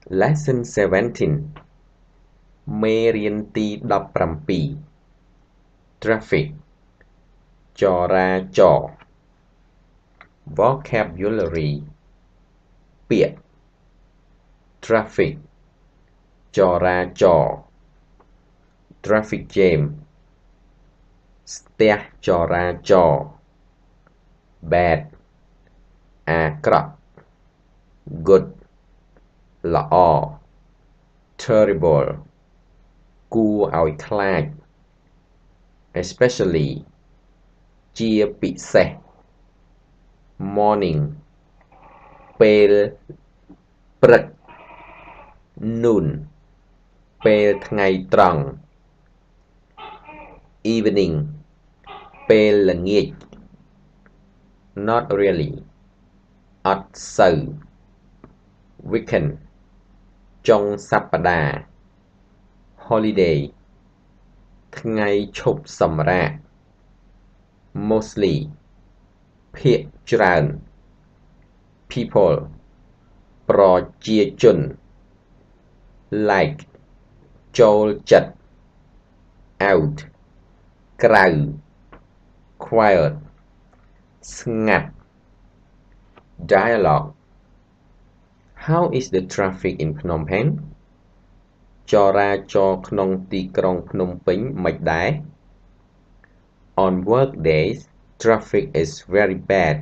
Lesson 17 មេរៀនទី17 Traffic ចរាចរណ៍ Vocabulary ពាក្យ Traffic ចរាចរណ៍ Traffic jam ស្ទះចរាចរណ៍ Bad អាក្រក់ Good ល្អ Terrible គួរឲ្យខ្លាច Especially ជាពិសេស Morning ពេលព្រឹក Noon ពេលថ្ងៃត្រង់ Evening ពេលល្ងាច Not really អត់សូវ Weekend ចុងសប្តាហ៍ Holiday ថ្ងៃឈប់សម្រាក Mostly ភាគច្រើន People ប្រជាជន Like ចូលចិត្ត Out ក្រៅ Quiet ស្ងាត់ Dialogue How is the traffic in Phnom Penh ចរាចរណ៍ក្នុងទីក្រុងភ្នំពេញមិនដែរ On work days traffic is very bad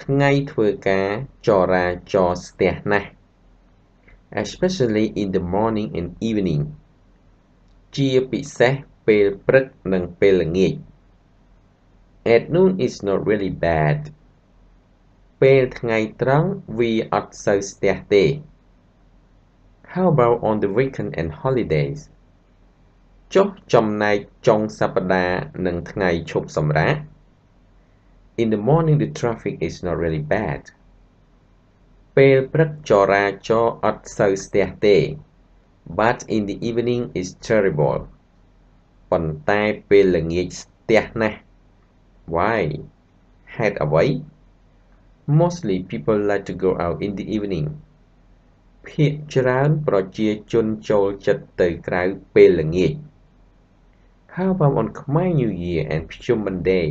ថ្ងៃធ្វើការចរាចរណ៍ស្ទះណាស់ Especially in the morning and evening ជាពិសេសពេលព្រឹកនិងពេលល្ងាច At noon is not really bad ពេលថ្ងៃត្រង់វាអត់សូវស្ទះទេ How about on the weekend and holidays ចុះចំណែកចុងសប្តាហ៍និងថ្ងៃឈប់សម្រាក In the morning the traffic is not really bad ពេលព្រឹកចរាចរណ៍អត់សូវស្ទះទេ But in the evening is terrible ប៉ុន្តែពេលល្ងាចស្ទះណាស់ Why ហេតុអ្វី Mostly people like to go out in the evening ភាគច្រើនប្រជាជនចូលចិត្តទៅក្រៅពេលល្ងាច How about on Khmer New Year and ភ្ជុំបិណ្ឌ Day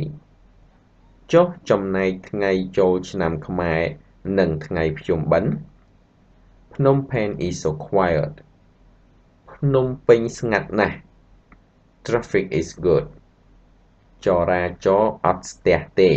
ចុះចំណែកថ្ងៃចូលឆ្នាំខ្មែរនិងថ្ងៃភ្ជុំបិណ្ឌ Phnom Penh is so quiet ភ្នំពេញស្ងាត់ណាស់ Traffic is good ចរាចរណ៍អត់ស្ទះទេ